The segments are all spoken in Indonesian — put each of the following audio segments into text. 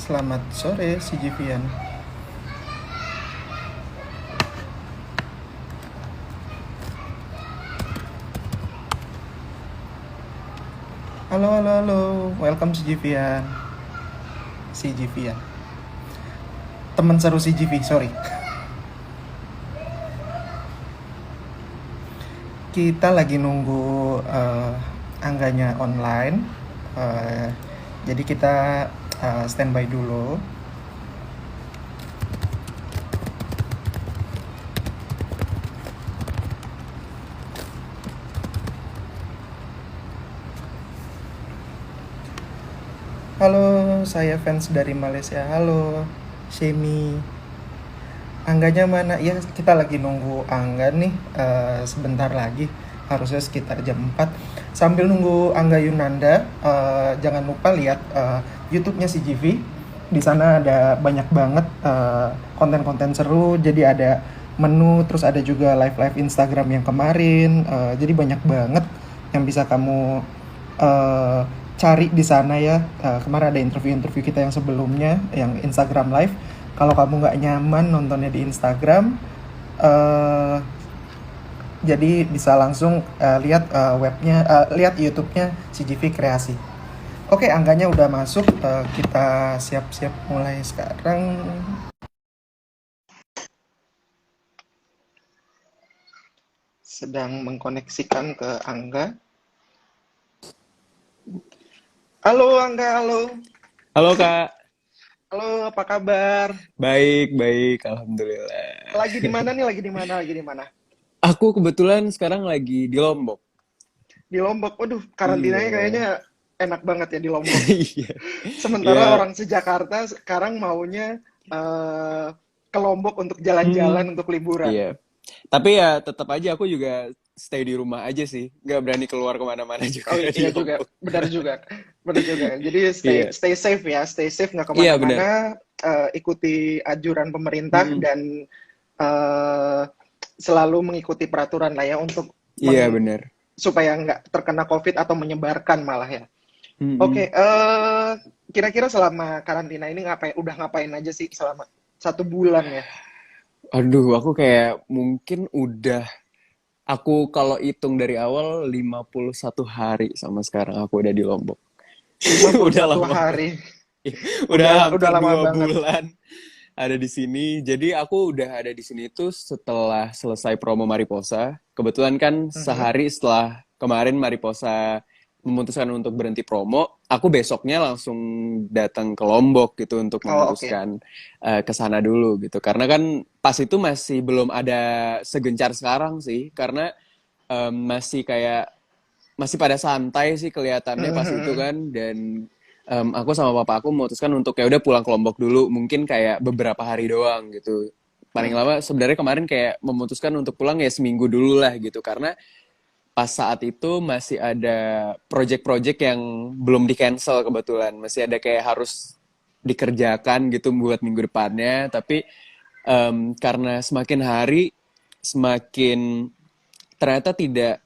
Selamat sore, si Jivian. Halo, halo, halo. Welcome, si Jivian. Si Jivian. Teman seru si Jivi, sorry. Kita lagi nunggu Angganya online. Jadi kita standby dulu. Halo, saya fans dari Malaysia. Halo, Shemi. Angganya mana? Ya, kita lagi nunggu Angga nih. Sebentar lagi, harusnya sekitar jam 4. Sambil nunggu Angga Yunanda, jangan lupa lihat YouTube-nya si GV. Di sana ada banyak banget konten-konten seru. Jadi ada menu, terus ada juga live-live Instagram yang kemarin. Jadi banyak banget yang bisa kamu eh, cari di sana ya. Kemarin ada interview-interview kita yang sebelumnya, yang Instagram Live. Kalau kamu nggak nyaman nontonnya di Instagram, eh, jadi bisa langsung lihat webnya, lihat YouTube-nya CGV Kreasi. Oke, Angganya udah masuk. Kita siap-siap mulai sekarang. Sedang mengkoneksikan ke Angga. Halo Angga, halo. Halo Kak, Halo, apa kabar? baik baik, alhamdulillah. Lagi di mana nih? Lagi di mana? Lagi di mana? Aku kebetulan sekarang lagi di Lombok. Di Lombok. Waduh, karantinanya Iya, kayaknya enak banget ya di Lombok. iya, Sementara ya, orang sejakarta sekarang maunya ke Lombok untuk jalan-jalan, hmm, untuk liburan. iya. Tapi ya tetap aja aku juga stay di rumah aja sih, nggak berani keluar kemana-mana juga Oh di iya juga, Lombok. benar juga, benar juga. Jadi stay Iya, stay safe ya, stay safe nggak iya benar. kemana-mana, ikuti anjuran pemerintah Hmm, dan eh, selalu mengikuti peraturan lah ya untuk iya benar. supaya nggak terkena COVID atau menyebarkan malah ya. Hmm, Oke, kira-kira selama karantina ini udah ngapain aja sih selama 1 bulan ya? aduh, aku kayak mungkin udah aku kalau hitung dari awal 51 hari sama sekarang aku udah di Lombok. lima puluh Udah satu lama banget. hari, Udah udah hampir lama dua banget. bulan ada di sini. Jadi aku udah ada di sini tuh setelah selesai promo Mariposa. Kebetulan kan Mhm. sehari setelah kemarin Mariposa memutuskan untuk berhenti promo, aku besoknya langsung datang ke Lombok gitu untuk Oh oke. memutuskan ke sana dulu gitu. Karena kan pas itu masih belum ada segencar sekarang sih, karena masih kayak masih pada santai sih kelihatannya pas itu Mhm. kan, dan aku sama papa aku memutuskan untuk ya udah pulang ke Lombok dulu, mungkin kayak beberapa hari doang gitu. Paling Mhm. lama sebenarnya kemarin kayak memutuskan untuk pulang ya seminggu dulu lah gitu, karena pas saat itu masih ada project-project yang belum di cancel, kebetulan masih ada kayak harus dikerjakan gitu buat minggu depannya. Tapi karena semakin hari semakin ternyata tidak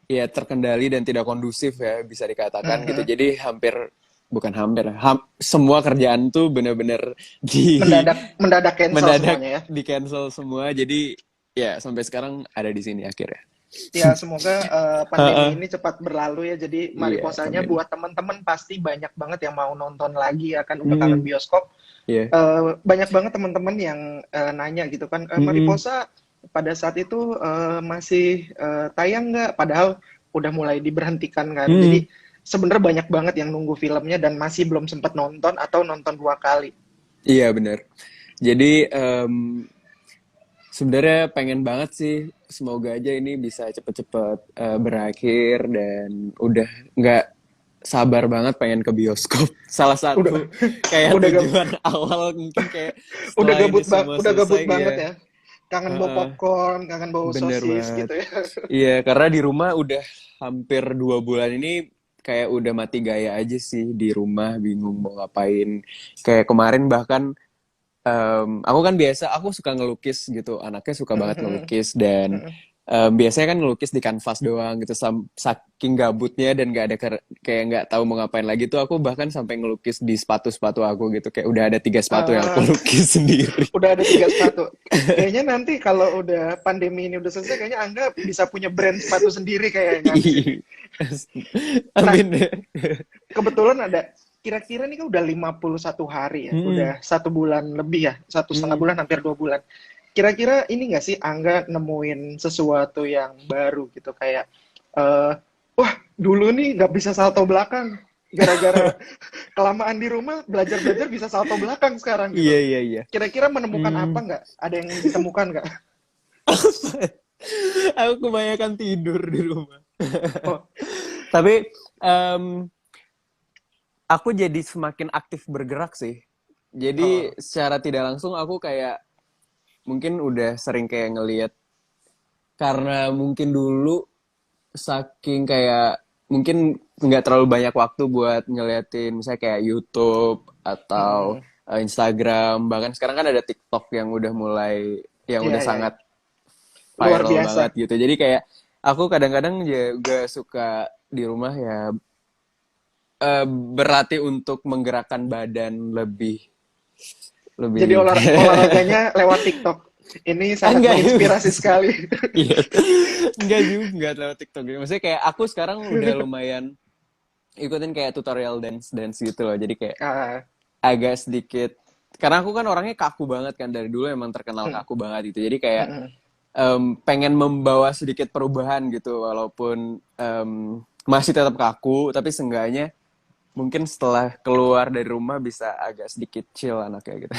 ya terkendali dan tidak kondusif ya bisa dikatakan gitu. Mhm. Jadi hampir bukan hampir, semua kerjaan tuh bener-bener di Mendadak mendadak cancel mendadak semuanya ya. di cancel semua. Jadi ya sampai sekarang ada di sini akhirnya. Ya semoga pandemi Heeh. ini cepat berlalu ya. Jadi Iya, mariposanya amin. buat teman-teman pasti banyak banget yang mau nonton lagi ya kan, udah kangen Mm-mm. bioskop. Iya. Banyak banget teman-teman yang nanya gitu kan, Mm-mm. Mariposa pada saat itu masih tayang nggak? Padahal udah mulai diberhentikan kan. Jadi Mm. sebenarnya banyak banget yang nunggu filmnya dan masih belum sempat nonton atau nonton 2 kali. Iya benar. Jadi sebenarnya pengen banget sih, semoga aja ini bisa cepet-cepet berakhir, dan udah nggak sabar banget pengen ke bioskop. Salah Udah satu kayak udah gab, tujuan awal mungkin kayak setelah ini semua udah gabut selesai banget kayak ya. Kangen bawa heeh, popcorn, kangen bawa bener sosis banget. gitu ya. Iya, karena di rumah udah hampir 2 bulan ini kayak udah mati gaya aja sih di rumah, bingung mau ngapain. Kayak kemarin bahkan aku kan biasa, aku suka ngelukis gitu, anaknya suka banget ngelukis, dan biasanya kan ngelukis di kanvas doang gitu, saking gabutnya dan nggak ada kayak nggak tahu mau ngapain lagi tuh aku bahkan sampai ngelukis di sepatu-sepatu aku gitu, kayak udah ada 3 sepatu yang aku Ah, lukis sendiri. udah ada 3 sepatu. Kayaknya nanti kalau udah pandemi ini udah selesai, kayaknya Angga bisa punya brand sepatu sendiri kayaknya abis ini. Iya. Nah, Amin deh. kebetulan ada, kira-kira nih kan udah 51 hari ya, Hmm, udah 1 bulan lebih ya, 1,5 bulan, hampir 2 bulan. Kira-kira ini nggak sih Angga nemuin sesuatu yang baru gitu, kayak, eh wah dulu nih nggak bisa salto belakang, gara-gara kelamaan di rumah belajar-belajar bisa salto belakang sekarang iya gitu. iya iya. Kira-kira menemukan apa Hmm. nggak? Ada yang ditemukan nggak? Aku kebanyakan tidur di rumah. Oh, Tapi em, aku jadi semakin aktif bergerak sih. Jadi oh, secara tidak langsung aku kayak mungkin udah sering kayak ngelihat, karena mungkin dulu saking kayak mungkin nggak terlalu banyak waktu buat ngeliatin misalnya kayak YouTube atau mm-mm. Instagram, bahkan sekarang kan ada TikTok yang udah mulai, yang Iya, udah iya, iya. sangat Luar viral biasa. banget gitu. Jadi kayak aku kadang-kadang juga suka di rumah ya, berlatih untuk menggerakkan badan lebih Jadi lebih olahraganya lewat TikTok. Ini sangat enggak. menginspirasi sekali. Iya, enggak juga lewat TikTok gitu. Maksudnya kayak aku sekarang udah lumayan ikutin kayak tutorial dance dance gitu loh. Jadi kayak Ah, agak sedikit, karena aku kan orangnya kaku banget kan dari dulu, emang terkenal mm, kaku banget gitu. Jadi kayak mm-mm. pengen membawa sedikit perubahan gitu, walaupun masih tetap kaku, tapi seenggaknya mungkin setelah keluar dari rumah bisa agak sedikit chill anaknya gitu.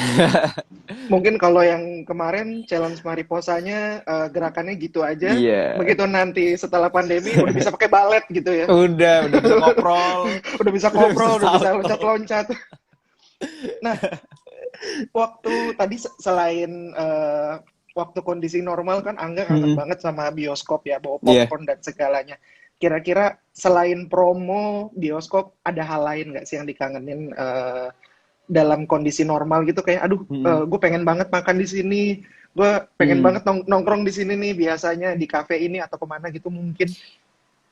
Mungkin kalau yang kemarin challenge mariposanya gerakannya gitu aja. Iya. Begitu nanti setelah pandemi udah bisa pakai balet gitu ya. Udah bisa ngoprol, Udah bisa udah bisa koprol, udah bisa salto. loncat-loncat. Nah, waktu tadi selain waktu kondisi normal kan Angga kangen Mm-mm. banget sama bioskop ya, bawa Iya. popcorn dan segalanya. Kira-kira selain promo bioskop ada hal lain nggak sih yang dikangenin dalam kondisi normal gitu, kayak aduh Mm-mm. gue pengen banget makan di sini, gue pengen Mm. banget nongkrong di sini nih biasanya di kafe ini atau kemana gitu mungkin.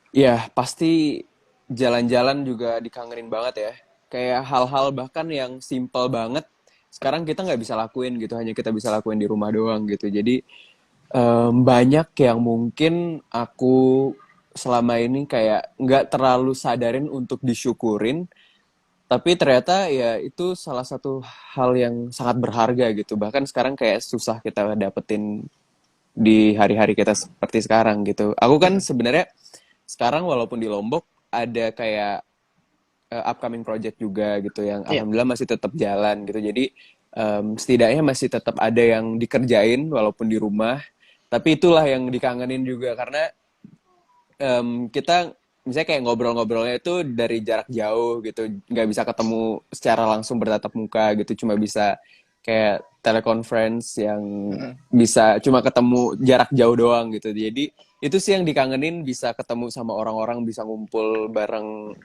Ya, pasti jalan-jalan juga dikangenin banget ya. Kayak hal-hal bahkan yang simple banget, sekarang kita nggak bisa lakuin gitu, hanya kita bisa lakuin di rumah doang gitu. Jadi banyak yang mungkin aku selama ini kayak nggak terlalu sadarin untuk disyukurin, tapi ternyata ya itu salah satu hal yang sangat berharga gitu. Bahkan sekarang kayak susah kita dapetin di hari-hari kita seperti sekarang gitu. Aku kan Mm-mm. sebenarnya sekarang walaupun di Lombok ada kayak upcoming project juga gitu yang Iya. alhamdulillah masih tetap jalan gitu. Jadi setidaknya masih tetap ada yang dikerjain walaupun di rumah. Tapi itulah yang dikangenin juga, karena kita misalnya kayak ngobrol-ngobrolnya itu dari jarak jauh gitu, nggak bisa ketemu secara langsung bertatap muka gitu, cuma bisa kayak teleconference yang Mm-mm. bisa cuma ketemu jarak jauh doang gitu. Jadi itu sih yang dikangenin, bisa ketemu sama orang-orang, bisa ngumpul bareng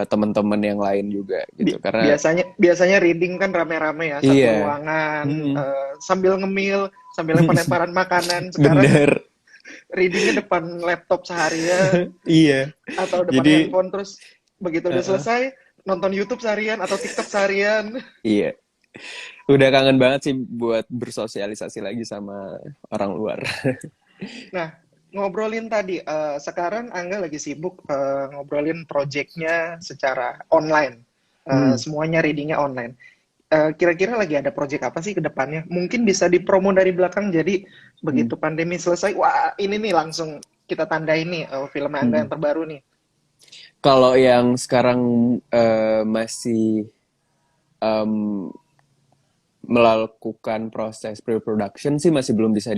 teman-teman yang lain juga gitu. Karena Biasanya biasanya reading kan rame-rame ya, satu iya, ruangan, mm-mm. sambil ngemil, sambil lempar-lemparan makanan. Sekarang Bener, readingnya depan laptop seharian iya. atau depan Jadi handphone, terus begitu udah uh-uh. selesai nonton YouTube seharian atau TikTok seharian. Iya, udah kangen banget sih buat bersosialisasi lagi sama orang luar. Nah, ngobrolin tadi, sekarang Angga lagi sibuk ngobrolin projectnya secara online. Hmm. Semuanya readingnya online. Kira-kira lagi ada project apa sih ke depannya? Mungkin bisa dipromo dari belakang, jadi Hmm. begitu pandemi selesai, wah ini nih langsung kita tandai nih film Angga Hmm. yang terbaru nih. Kalau yang sekarang masih em, melakukan proses pre-production sih masih belum bisa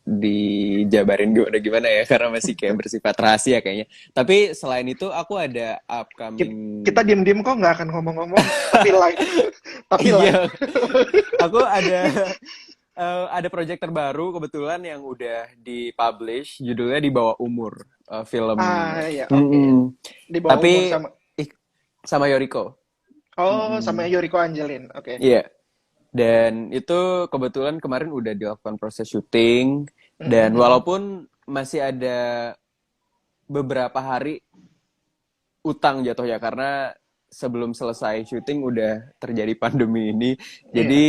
dijabarin gimana gimana ya, karena masih kayak bersifat rahasia kayaknya. Tapi selain itu aku ada Kita, upcoming. kita diem-diem kok nggak akan ngomong-ngomong, tapi live. Tapi live. Iya, aku ada project terbaru kebetulan yang udah dipublish, judulnya Di Bawah Umur, film. Ah ya, oke. Mm-mm. Di bawah umur Tapi sama. sama Yoriko. Oh, sama Mm-mm. Yoriko Angelin. Oke. Iya. Dan itu kebetulan kemarin udah dilakukan proses syuting, Dan Mm-mm. walaupun masih ada beberapa hari utang jatuhnya karena sebelum selesai syuting udah terjadi pandemi ini. Iya. Jadi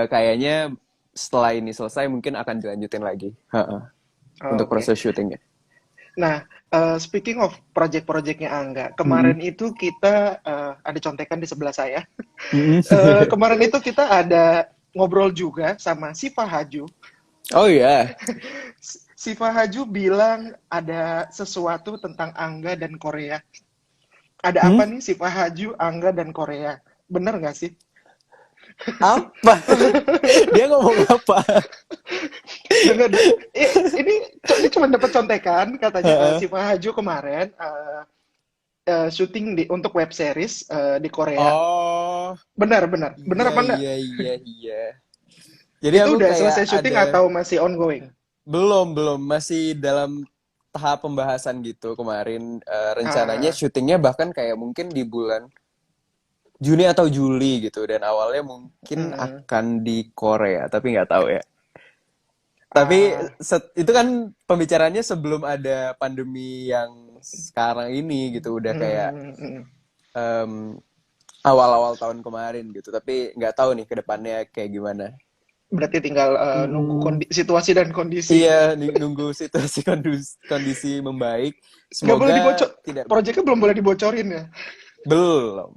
kayaknya setelah ini selesai mungkin akan dilanjutin lagi. Ha-ha. Oh, Untuk oke. proses syutingnya. Nah, speaking of project-projectnya Angga, Mm-mm. kemarin itu kita ada contekan di sebelah saya. Mm-mm. Kemarin itu kita ada ngobrol juga sama Siva Haju. Oh iya. Siva Haju bilang ada sesuatu tentang Angga dan Korea. Ada Hmm? apa nih Siva Haju, Angga dan Korea? Bener nggak sih? Apa? Dia ngomong apa? Dengar, ini cuma dapat contekan katanya Ha-ha. Siva Haju kemarin syuting untuk web series di Korea. Oh, Benar, benar. Benar iya apa enggak? iya iya iya. Jadi Itu aku udah kayak selesai syuting ada atau masih ongoing? belum masih dalam tahap pembahasan gitu kemarin. Rencananya Ah, syutingnya bahkan kayak mungkin di bulan Juni atau Juli gitu dan awalnya mungkin mm, akan di Korea tapi nggak tahu ya. Tapi ah, itu kan pembicaranya sebelum ada pandemi yang sekarang ini gitu udah kayak mm, mm. em, awal-awal tahun kemarin gitu. Tapi nggak tahu nih ke depannya kayak gimana. Berarti tinggal nunggu Mm-mm. situasi dan kondisi. Iya, nunggu situasi kondisi membaik. Nggak boleh Semoga dibocor. tidak Proyeknya belum boleh dibocorin ya. belum.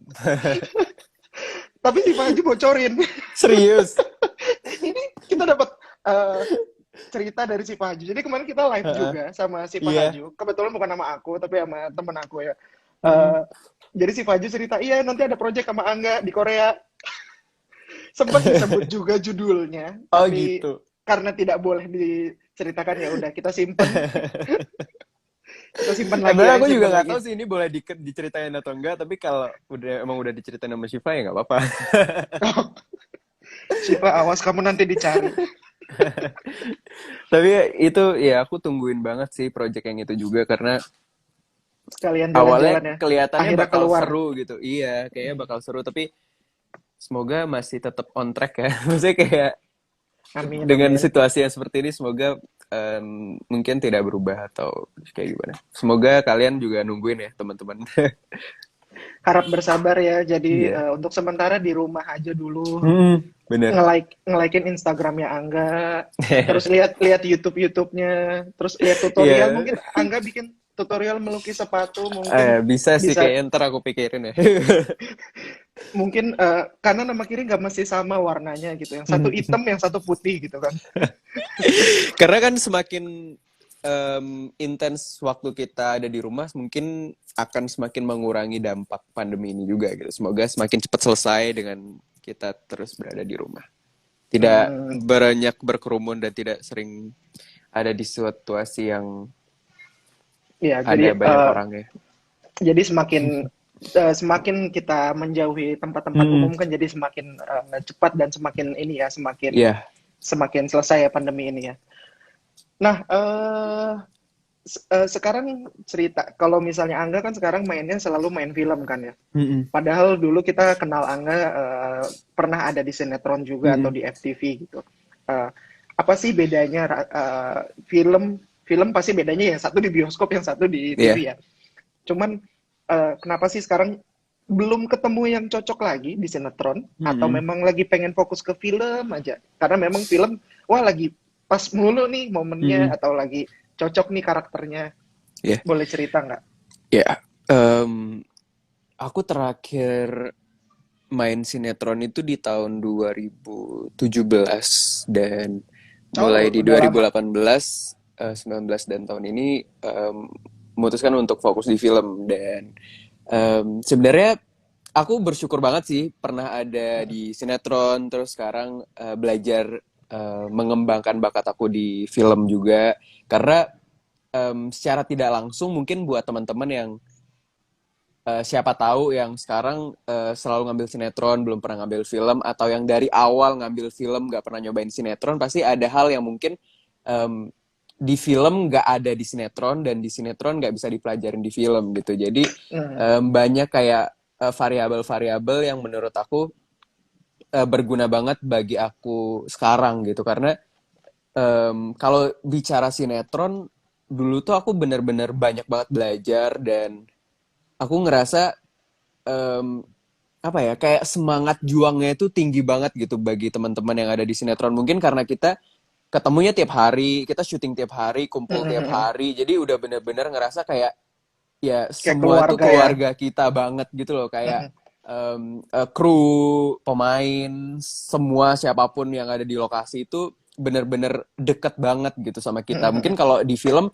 Tapi si Fahju bocorin. Serius. Ini kita dapat eh, cerita dari si Fahju. Jadi kemarin kita live Heeh. juga sama si Iya. Fahju. Kebetulan bukan nama aku, tapi sama temen aku ya. Mm-mm. Eh, jadi si Fahju cerita, iya nanti ada project sama Angga di Korea. Sempat disebut juga judulnya, Oh tapi gitu. karena tidak boleh diceritakan ya udah kita simpen, kita simpan lagi Sebenarnya aja, aku juga simpan nggak lagi. tahu sih ini boleh diceritain atau enggak, tapi kalau udah diceritain sama Shiva ya nggak apa-apa. Oh, Siva, awas kamu nanti dicari. Tapi itu ya aku tungguin banget sih project yang itu juga karena Sekalian awalnya jalan-jalan ya. kelihatannya Akhirnya bakal keluar. seru gitu. Iya, kayaknya bakal seru tapi semoga masih tetap on track ya. Maksudnya kayak Amin, dengan amin. situasi yang seperti ini semoga mungkin tidak berubah atau kayak gimana. Semoga kalian juga nungguin ya teman-teman. Harap bersabar ya. Jadi Iya. untuk sementara di rumah aja dulu. Bener. Nge-likein Instagramnya Angga, terus lihat YouTube-nya, terus lihat tutorial. Iya. Mungkin Angga bikin tutorial melukis sepatu, mungkin Bisa sih bisa. kayaknya ntar aku pikirin ya. Mungkin kanan sama kiri nggak mesti sama warnanya gitu. Yang satu hitam, yang satu putih gitu kan. Karena kan semakin intens waktu kita ada di rumah, mungkin akan semakin mengurangi dampak pandemi ini juga gitu. Semoga semakin cepat selesai dengan kita terus berada di rumah. Tidak Hmm, banyak berkerumun dan tidak sering ada di situasi yang ya, ada jadi banyak orang ya. semakin kita menjauhi tempat-tempat Hmm, umum kan jadi semakin cepat dan semakin ini ya, semakin iya. semakin selesai ya pandemi ini ya. Nah, sekarang cerita kalau misalnya Angga kan sekarang mainnya selalu main film kan ya. Mm-mm. Padahal dulu kita kenal Angga pernah ada di sinetron juga atau Mm-mm. di FTV gitu. Eh, apa sih bedanya film film pasti bedanya yang satu di bioskop yang satu di TV Iya. ya. Cuman kenapa sih sekarang belum ketemu yang cocok lagi di sinetron atau Mm-mm. memang lagi pengen fokus ke film aja? Karena memang film wah lagi pas mulu nih momennya Mm-mm. atau lagi cocok nih karakternya. Iya. Boleh cerita nggak? Ya. em, aku terakhir main sinetron itu di tahun 2017 dan mulai Oh, di udah lama. 2018, 19 dan tahun ini memutuskan untuk fokus di film dan sebenarnya aku bersyukur banget sih pernah ada di sinetron terus sekarang belajar mengembangkan bakat aku di film juga karena secara tidak langsung mungkin buat teman-teman yang siapa tahu yang sekarang selalu ngambil sinetron belum pernah ngambil film atau yang dari awal ngambil film nggak pernah nyobain sinetron pasti ada hal yang mungkin em, di film nggak ada di sinetron dan di sinetron nggak bisa dipelajarin di film gitu jadi Hmm, banyak kayak variabel-variabel yang menurut aku berguna banget bagi aku sekarang gitu karena Kalau bicara sinetron, dulu tuh aku bener-bener banyak banget belajar dan aku ngerasa em, apa ya kayak semangat juangnya itu tinggi banget gitu bagi teman-teman yang ada di sinetron. Mungkin karena kita ketemunya tiap hari, kita syuting tiap hari, kumpul tiap hari, jadi udah bener-bener ngerasa kayak ya Kayak semua tuh keluarga ya. keluarga kita banget gitu loh kayak kru, pemain, semua siapapun yang ada di lokasi itu bener-bener deket banget gitu sama kita. Mungkin kalau di film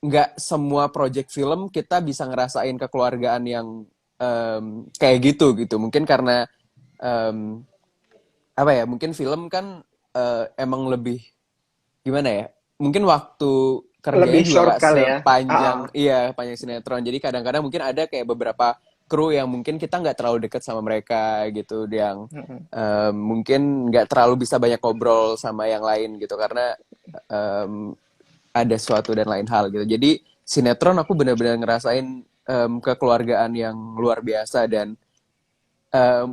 nggak semua project film kita bisa ngerasain kekeluargaan yang kayak gitu gitu. Mungkin karena em, apa ya? Mungkin film kan emang lebih gimana ya? Mungkin waktu kerjanya Lebih juga short nggak kali ya. sepanjang iya panjang sinetron. Jadi kadang-kadang mungkin ada kayak beberapa kru yang mungkin kita nggak terlalu dekat sama mereka gitu, yang mungkin nggak terlalu bisa banyak ngobrol sama yang lain gitu karena em, ada suatu dan lain hal gitu. Jadi sinetron aku benar-benar ngerasain kekeluargaan yang luar biasa dan em,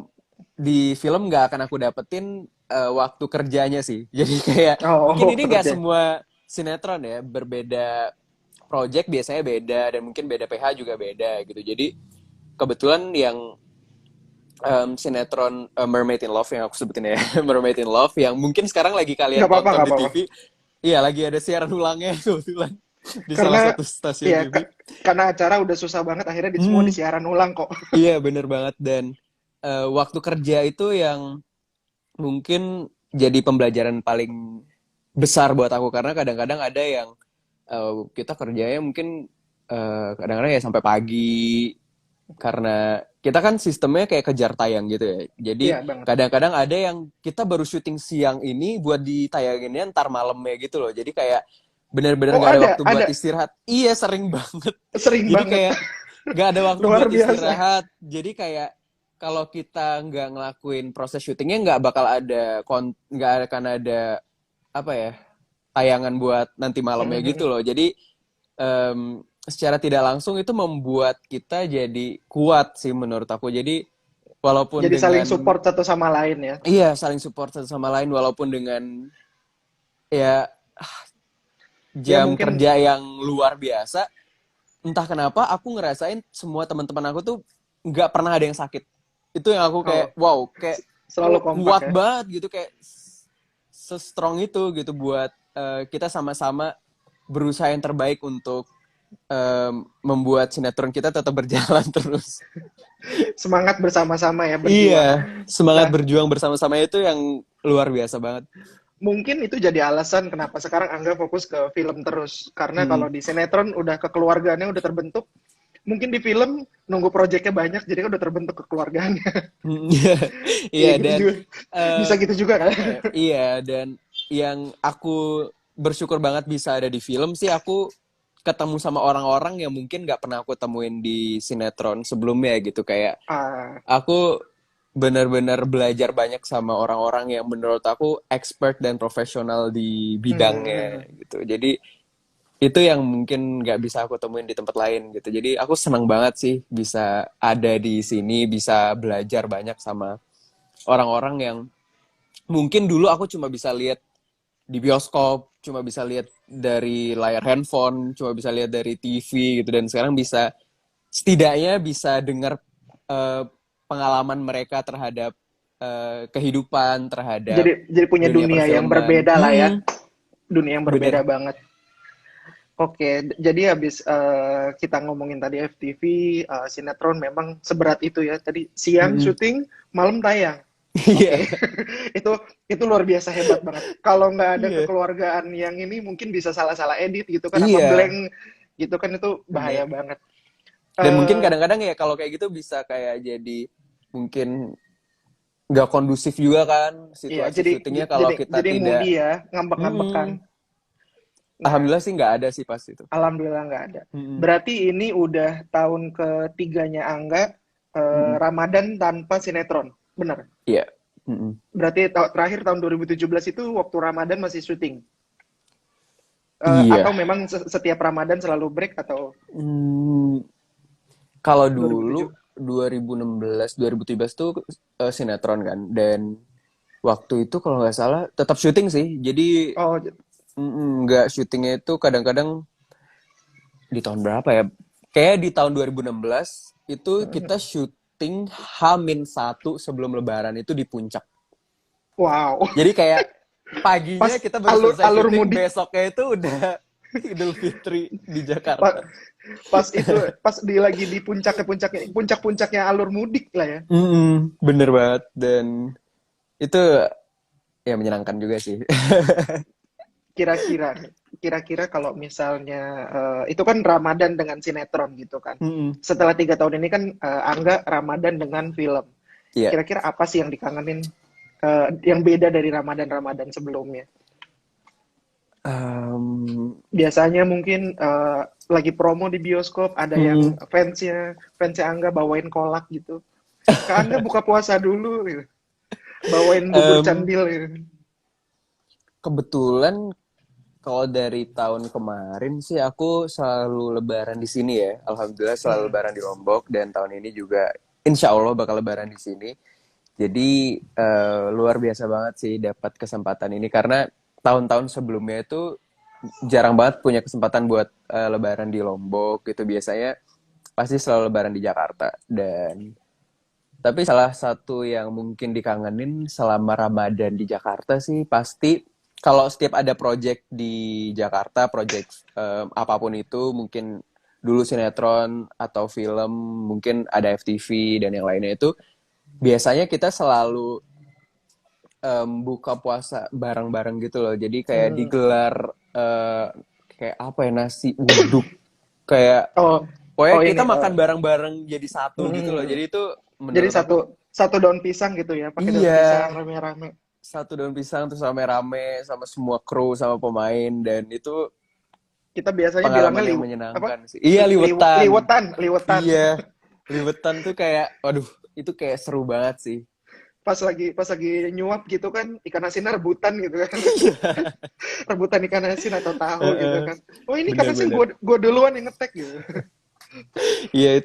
di film nggak akan aku dapetin waktu kerjanya sih. Jadi kayak mungkin Oh, ini nggak kerja. semua sinetron ya, berbeda project biasanya beda dan mungkin beda PH juga beda gitu. Jadi kebetulan yang sinetron Mermaid in Love yang aku sebutin ya, Mermaid in Love yang mungkin sekarang lagi kalian Nggak apa-apa, tonton nggak di apa-apa. TV. Iya, lagi ada siaran ulangnya kebetulan di salah Karena satu stasiun ya TV. karena acara udah susah banget akhirnya di semua Hmm, disiaran ulang kok. iya bener banget dan waktu kerja itu yang mungkin jadi pembelajaran paling besar buat aku karena kadang-kadang ada yang kita kerjanya mungkin kadang-kadang ya sampai pagi karena kita kan sistemnya kayak kejar tayang gitu ya. Jadi Iya banget. kadang-kadang ada yang kita baru syuting siang ini buat ditayanginnya ntar malamnya gitu loh. Jadi kayak benar-benar Oh nggak ada waktu buat ada istirahat. Iya sering banget. sering Jadi banget. kayak nggak ada waktu Luar buat biasa. istirahat. Jadi kayak kalau kita nggak ngelakuin proses syutingnya nggak bakal ada nggak akan ada apa ya tayangan buat nanti malamnya gitu loh. Jadi secara tidak langsung itu membuat kita jadi kuat sih menurut aku. Jadi walaupun Jadi saling dengan support satu sama lain ya. iya saling support satu sama lain walaupun dengan ya Ya jam mungkin kerja yang luar biasa, entah kenapa aku ngerasain semua teman-teman aku tuh nggak pernah ada yang sakit. Itu yang aku kayak oh, wow, kayak selalu kompak kuat ya. banget gitu kayak se-strong itu gitu buat kita sama-sama berusaha yang terbaik untuk membuat sinetron kita tetap berjalan terus. Semangat bersama-sama ya berjuang. Iya, semangat Nah, berjuang bersama-sama itu yang luar biasa banget. mungkin itu jadi alasan kenapa sekarang Angga fokus ke film terus. Karena Hmm. kalau di sinetron udah kekeluargaannya udah terbentuk, mungkin di film nunggu proyeknya banyak, jadi kan udah terbentuk kekeluargaannya. Iya Iya gitu dan juga. eh, Bisa gitu juga kan? apa ya? Iya dan yang aku bersyukur banget bisa ada di film sih aku ketemu sama orang-orang yang mungkin nggak pernah aku temuin di sinetron sebelumnya gitu kayak Ah, aku benar-benar belajar banyak sama orang-orang yang menurut aku expert dan profesional di bidangnya gitu. Jadi itu yang mungkin nggak bisa aku temuin di tempat lain gitu. Jadi aku senang banget sih bisa ada di sini, bisa belajar banyak sama orang-orang yang mungkin dulu aku cuma bisa lihat di bioskop, cuma bisa lihat dari layar handphone, cuma bisa lihat dari TV gitu dan sekarang bisa setidaknya bisa dengar eh, pengalaman mereka terhadap kehidupan, terhadap jadi punya dunia dunia yang perfilman. berbeda lah ya. Dunia yang berbeda Bener. banget. Oke, jadi habis kita ngomongin tadi FTV, sinetron memang seberat itu ya. Tadi siang Mm-mm. syuting, malam tayang. Iya, Oke, itu itu luar biasa hebat banget. Kalau nggak ada iya, kekeluargaan yang ini, mungkin bisa salah-salah edit gitu kan, apa iya, blank gitu kan itu bener. bahaya banget. Dan mungkin Eh, kadang-kadang ya kalau kayak gitu bisa kayak jadi mungkin nggak kondusif juga kan iya, situasi syutingnya kalau kita jadi tidak. moody ya, ngambek-ngambekan. Mm-mm. Nah, Alhamdulillah sih nggak ada sih pas itu. alhamdulillah nggak ada. Mm-mm. Berarti ini udah tahun ketiganya Angga Mm-mm. Ramadan tanpa sinetron, benar? Iya. Mm-mm. Berarti terakhir tahun 2017 itu waktu Ramadan masih syuting. Iya. Atau memang setiap Ramadan selalu break atau Hmm, kalau dulu 2007? 2016 2017 tuh sinetron kan dan Waktu itu kalau nggak salah tetap syuting sih. Jadi Oh, nggak syutingnya itu kadang-kadang di tahun berapa ya? Kayak di tahun 2016 itu kita syuting H-1 sebelum Lebaran itu di Puncak. wow. Jadi kayak paginya Pas kita baru alur selesai alur syuting, mudik, besoknya itu udah Idul Fitri di pas, Jakarta. pas itu pas di lagi di puncak-puncaknya alur mudik lah ya. Bener banget. Dan itu ya menyenangkan juga sih. Kira-kira kira-kira kalau misalnya itu kan Ramadan dengan sinetron gitu kan. Mm-mm. Setelah 3 tahun ini kan Angga Ramadan dengan film. Iya. Kira-kira apa sih yang dikangenin yang beda dari Ramadan-Ramadan sebelumnya? Em, Biasanya mungkin lagi promo di bioskop, ada yang mm, fansnya Angga bawain kolak gitu. Kak Angga buka puasa dulu gitu. Bawain bubur em, candil gitu. kebetulan kalau dari tahun kemarin sih aku selalu lebaran di sini ya. Alhamdulillah selalu Hmm. lebaran di Lombok dan tahun ini juga insya Allah bakal lebaran di sini. Jadi luar biasa banget sih dapat kesempatan ini karena tahun-tahun sebelumnya itu jarang banget punya kesempatan buat lebaran di Lombok gitu. Biasanya pasti selalu lebaran di Jakarta. Dan tapi salah satu yang mungkin dikangenin selama Ramadan di Jakarta sih pasti kalau setiap ada project di Jakarta, project apapun itu, mungkin dulu sinetron atau film, mungkin ada FTV dan yang lainnya itu, biasanya kita selalu buka puasa bareng-bareng gitu loh. Jadi kayak Hmm. digelar eh, kayak apa ya, nasi uduk, kayak Oh, pokoknya oh kita ini. makan bareng-bareng jadi satu gitu loh. Hmm. Jadi itu Jadi menurut aku satu satu daun pisang gitu ya, pakai daun iya, pisang rame-rame. satu daun pisang terus rame-rame sama semua kru sama pemain dan itu Kita biasanya bilangnya pengalaman yang apa? menyenangkan sih. Iya liwetan. Liwetan. Iya, liwetan tuh kayak waduh, itu kayak seru banget sih. Pas lagi nyuap gitu kan, ikan asinnya rebutan gitu kan. Rebutan ikan asin atau tahu gitu Heeh, kan. Oh ini ikan asin bener-bener. gue duluan yang ngetek gitu. Iya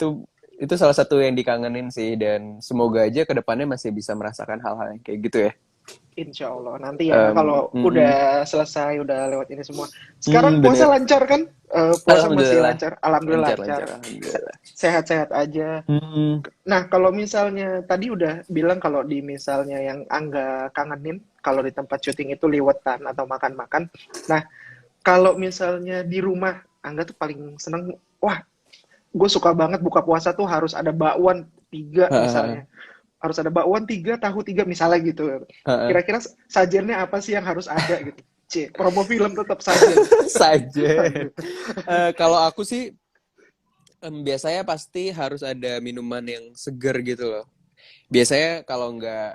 itu salah satu yang dikangenin sih dan semoga aja kedepannya masih bisa merasakan hal-hal yang kayak gitu ya. Insya Allah nanti ya kalau Mm-mm. udah selesai udah lewat ini semua. Sekarang puasa Bener. lancar kan? Puasa masih Alhamdulillah. lancar. Alhamdulillah lancar. Lancar-lancar. Alhamdulillah. Sehat-sehat aja. Mm-mm. Nah kalau misalnya tadi udah bilang kalau di misalnya yang Angga kangenin kalau di tempat syuting itu liwetan atau makan-makan. Nah kalau misalnya di rumah Angga tuh paling seneng. Wah, gue suka banget buka puasa tuh harus ada bakwan 3 Heeh, misalnya. Harus ada bakwan 3, tahu 3 misalnya gitu. heeh. Kira-kira sajennya apa sih yang harus ada gitu? C, promo film tetap sajen. Saja. Kalau aku sih biasanya pasti harus ada minuman yang seger gitu loh. Biasanya kalau nggak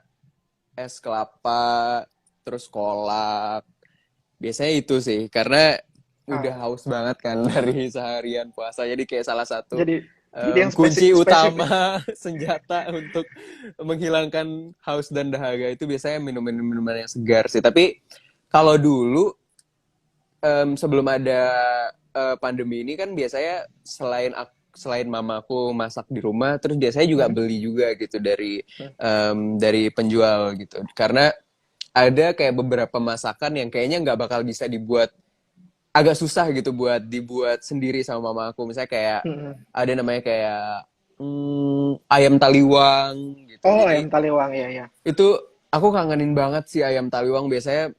es kelapa, terus kolak, biasanya itu sih. Karena udah Ah, haus banget kan dari seharian puasa. Jadi kayak salah satu jadi yang kunci spesifik. utama senjata untuk menghilangkan haus dan dahaga itu biasanya minuman-minuman yang segar sih. Tapi kalau dulu sebelum ada pandemi ini kan biasanya selain mamaku masak di rumah, terus biasanya juga Hmm, beli juga gitu hmm, dari penjual gitu. Karena ada kayak beberapa masakan yang kayaknya nggak bakal bisa dibuat agak susah gitu buat dibuat sendiri sama mama aku. Misalnya kayak hmm. ada namanya kayak ayam taliwang gitu. Oh, Jadi ayam taliwang ya ya. itu aku kangenin banget sih ayam taliwang. Biasanya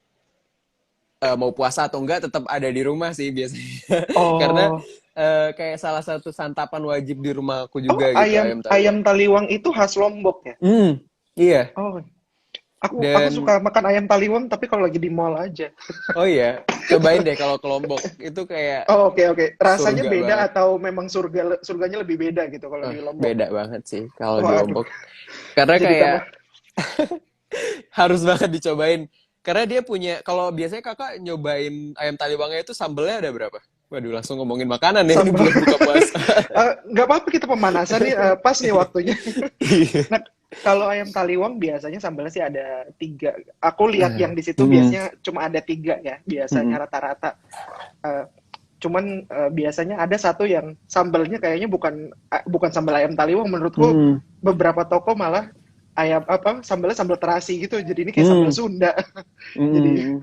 mau puasa atau enggak tetap ada di rumah sih biasanya. Karena Oh, kayak salah satu santapan wajib di rumah aku oh juga gitu ayam ayam ayam taliwang. taliwang itu khas Lombok ya. Iya. Oh, aku Dan suka makan ayam taliwang tapi kalau lagi di mall aja. oh iya, cobain deh kalau ke Lombok. Itu kayak Oh, oke oke. Rasanya surga beda banget. atau memang surganya lebih beda gitu kalau di Lombok? Beda banget sih kalau di Waduh, Lombok. Karena jadi kayak tambah. harus banget dicobain. Karena dia punya, kalau biasanya kakak nyobain ayam taliwangnya itu sambelnya ada berapa? Waduh, langsung ngomongin makanan ya, ini Sambal. bulan buka puasa. Nggak apa-apa kita pemanasan nih, pas nih waktunya. Iya. Nah, kalau ayam taliwang biasanya sambalnya sih ada 3. Aku lihat Nah, yang di situ biasanya cuma ada 3 ya, mm, biasanya rata-rata. Eh, Cuman biasanya ada satu yang sambalnya kayaknya bukan bukan sambal ayam taliwang menurutku mm. beberapa toko malah ayam apa sambalnya sambal terasi gitu. Jadi ini kayak sambal Hmm. Sunda. Jadi Mm-mm.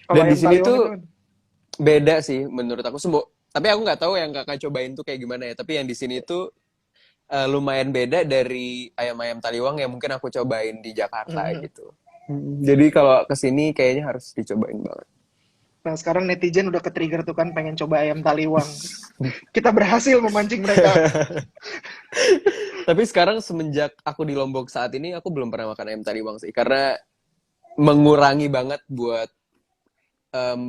kalau Dan di ayam sini taliwang itu tuh beda sih menurut aku tapi aku nggak tahu yang kakak cobain tuh kayak gimana ya. Tapi yang di sini tuh lumayan beda dari ayam-ayam taliwang yang mungkin aku cobain di Jakarta mhm. gitu. Jadi kalau kesini kayaknya harus dicobain banget. Nah, sekarang netizen udah ke-trigger tuh kan pengen coba ayam taliwang. Kita berhasil memancing mereka. Tapi sekarang semenjak aku di Lombok saat ini aku belum pernah makan ayam taliwang sih karena mengurangi banget buat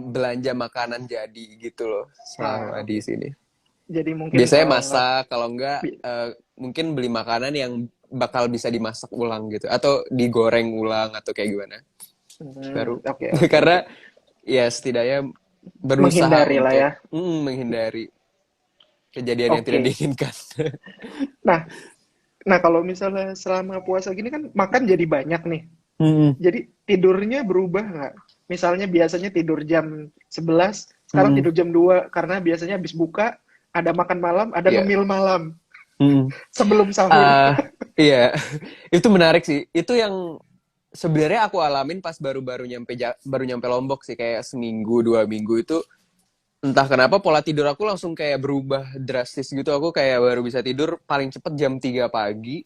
belanja makanan jadi gitu loh selama Ah, di oke. sini. Jadi mungkin Biasanya nggak masak, kalau enggak mungkin beli makanan yang bakal bisa dimasak ulang gitu atau digoreng ulang atau kayak gimana. Baru oke oke oke. karena ya setidaknya berusaha Menghindari lah ya. untuk menghindari kejadian yang tidak Oke. diinginkan. Nah, nah kalau misalnya selama puasa gini kan makan jadi banyak nih. Mm-mm. Jadi tidurnya berubah nggak? Misalnya biasanya tidur jam 11, sekarang Mm-mm. tidur jam 2 karena biasanya habis buka ada makan malam, ada Iya. ngemil malam Mm. sebelum sahur. Ah, iya, itu menarik sih. Itu yang sebenarnya aku alamin pas baru nyampe Lombok sih kayak seminggu 2 minggu itu entah kenapa pola tidur aku langsung kayak berubah drastis gitu. Aku kayak baru bisa tidur paling cepet jam 3 pagi.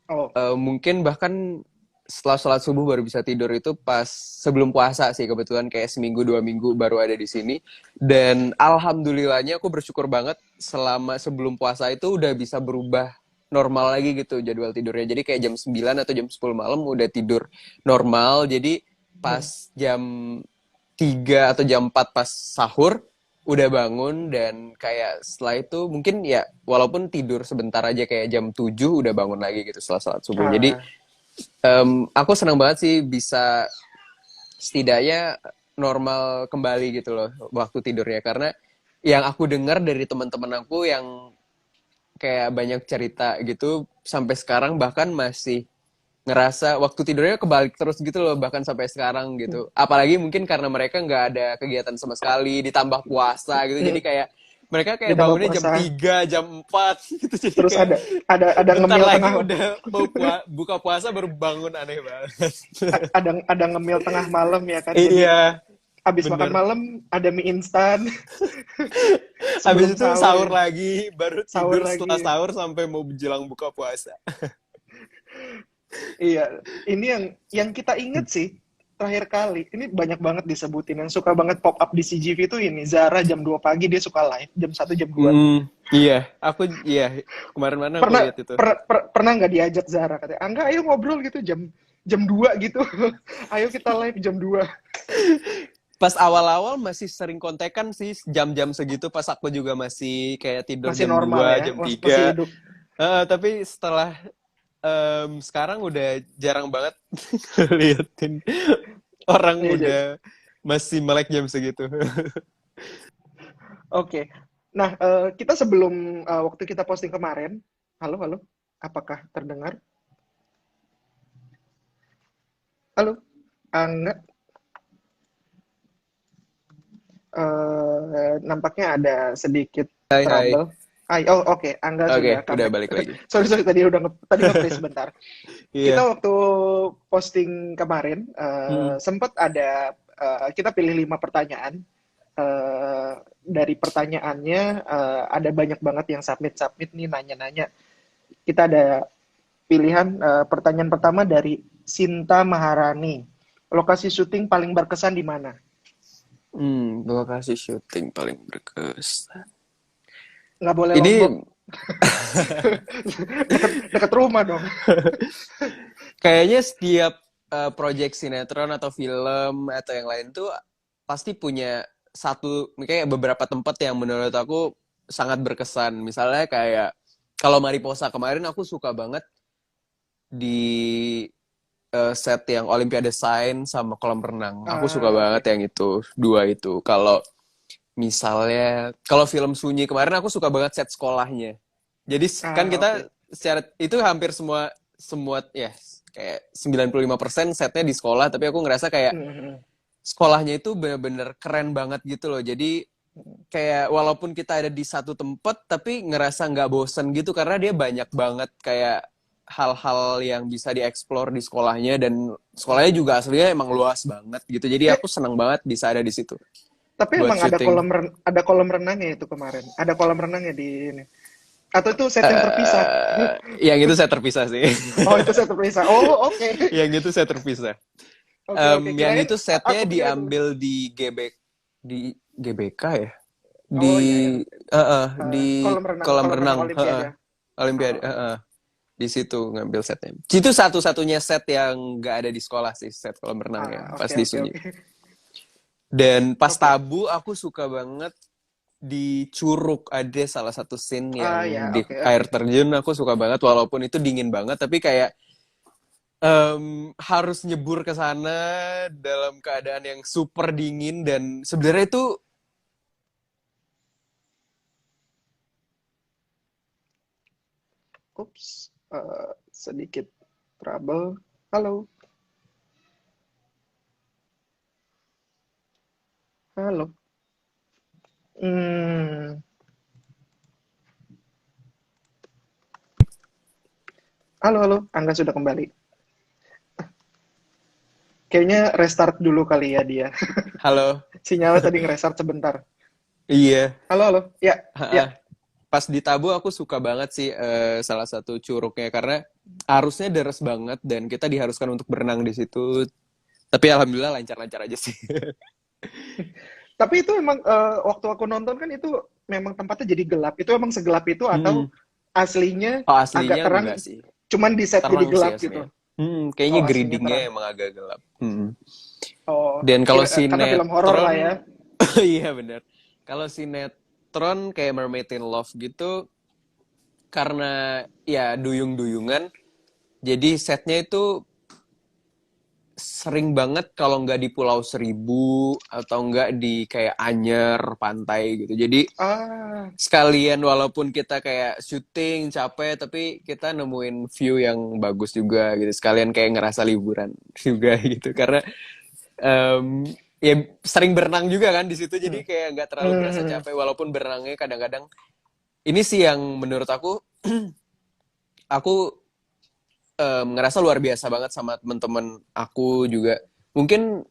Oh, Mungkin bahkan setelah sholat subuh baru bisa tidur itu pas sebelum puasa sih kebetulan kayak seminggu 2 minggu baru ada di sini dan alhamdulillahnya aku bersyukur banget selama sebelum puasa itu udah bisa berubah normal lagi gitu jadwal tidurnya jadi kayak jam 9 atau jam 10 malam udah tidur normal jadi hmm. pas jam 3 atau jam 4 pas sahur udah bangun dan kayak setelah itu mungkin ya walaupun tidur sebentar aja kayak jam 7 udah bangun lagi gitu setelah sholat subuh jadi Ah, aku senang banget sih bisa setidaknya normal kembali gitu loh waktu tidurnya karena yang aku dengar dari teman-teman aku yang kayak banyak cerita gitu sampai sekarang bahkan masih ngerasa waktu tidurnya kebalik terus gitu loh bahkan sampai sekarang gitu apalagi mungkin karena mereka nggak ada kegiatan sama sekali ditambah puasa gitu jadi hmm. kayak mereka kayak Ditambah bangunnya jam puasa, 3 jam 4 gitu jadi terus kayak ada bentar ngemil lagi tengah udah mau buka puasa baru bangun aneh banget. ada ngemil tengah malam ya kan. Jadi Iya, habis makan bener. malam ada mie instan Habis sebelum itu sahur sahur ya. lagi, baru Sahur tidur setelah lagi. sahur sampai mau menjelang buka puasa. Iya, ini yang kita inget sih terakhir kali. Ini banyak banget disebutin yang suka banget pop up di CGV itu ini Zara jam 2 pagi dia suka live, jam 1 jam 2. Iya, iya kemarin mana aku Pernah lihat itu. pernah nggak diajak Zara katanya, "Angga ayo ngobrol gitu jam jam 2 gitu. Ayo kita live jam 2." Pas awal-awal masih sering kontekan sih jam-jam segitu pas aku juga masih kayak tidur Masih jam normal 2 ya, jam masih 3. hidup. Tapi setelah sekarang udah jarang banget liatin orang Iya, udah masih melek jam segitu. oke. Nah, kita sebelum waktu kita posting kemarin, halo halo, apakah terdengar? Halo, Angga. Nampaknya ada sedikit Hai hai. trouble. Oh oke, Angga sudah Oke, udah comeback. balik lagi. Sorry sorry tadi tadi nge-freeze sebentar. Kita Iya. waktu posting kemarin Hmm. sempat ada kita pilih 5 pertanyaan. Dari pertanyaannya ada banyak banget yang submit nih nanya-nanya. Kita ada pilihan pertanyaan pertama dari Sinta Maharani. Lokasi syuting paling berkesan di mana? Lokasi syuting paling berkesan. Nggak boleh Ini Lombok. Deket rumah dong. kayaknya setiap project sinetron atau film atau yang lain tuh pasti punya kayak beberapa tempat yang menurut aku sangat berkesan. Misalnya kayak kalau Mariposa kemarin aku suka banget di set yang Olimpiade Sains sama kolam renang. Aku suka banget Oke. yang itu, dua itu. Kalau misalnya, kalau film Sunyi kemarin aku suka banget set sekolahnya. Jadi kan kita Oke. secara itu hampir semua semua ya kayak 95% setnya di sekolah, tapi aku ngerasa kayak Mhm. sekolahnya itu bener-bener keren banget gitu loh. Jadi kayak walaupun kita ada di satu tempat tapi ngerasa nggak bosen gitu karena dia banyak banget kayak hal-hal yang bisa dieksplor di sekolahnya, dan sekolahnya juga aslinya emang luas banget gitu. Jadi Eh, aku senang banget bisa ada di situ tapi buat emang syuting. ada kolam renangnya itu kemarin. Ada kolam renangnya di ini. Atau itu set yang terpisah? Yang itu saya terpisah sih. Oh, itu set terpisah. Oh, oke. Yang itu saya terpisah. Oke, oke. Yang Kirain itu setnya aku pikir itu. diambil di GBK ya, Oh iya yang di kolam kolam renang renang, Olimpiade. Olimpiade, Oh, di situ ngambil setnya. Itu satu-satunya set yang nggak ada di sekolah sih, set kolam renangnya pas oke, di oke, Sunyi. oke. Dan pas Oke. tabu aku suka banget di Curug, ada salah satu scene Ya, yang di oke, air oke. terjun, aku suka banget walaupun itu dingin banget, tapi kayak harus nyebur ke sana dalam keadaan yang super dingin, dan sebenarnya itu Ups, sedikit trouble. Halo, halo. Hmm, halo, halo. Angga sudah kembali. Kayaknya restart dulu kali ya dia. halo, Sinyalnya tadi nge-restart sebentar. iya. Halo, halo. Ya, ya. Pas di Tabu aku suka banget sih, salah satu curugnya, karena arusnya deras banget dan kita diharuskan untuk berenang di situ. Tapi alhamdulillah lancar-lancar aja sih. Tapi itu emang waktu aku nonton kan itu memang tempatnya jadi gelap. Itu emang segelap itu atau Mm-mm. aslinya Oh, agak aslinya terang, enggak sih. cuman di set jadi Terang sih gelap gitu. aslinya. Kayaknya Oh, aslinya gradingnya terang. emang agak gelap. Oh, Dan kalau karena film horor lah ya. sinetron, iya bener. Kalau sinetron kayak Mermaid in Love gitu, karena ya duyung-duyungan, jadi setnya itu sering banget kalau nggak di Pulau Seribu atau nggak di kayak Anyer pantai gitu. Jadi Ah, sekalian walaupun kita kayak syuting capek, tapi kita nemuin view yang bagus juga gitu. Sekalian kayak ngerasa liburan juga gitu. Karena ya sering berenang juga kan di situ, jadi hmm. kayak nggak terlalu berasa Hmm. capek walaupun berenangnya kadang-kadang. Ini sih yang menurut aku ngerasa luar biasa banget sama temen-temen aku juga. Mungkin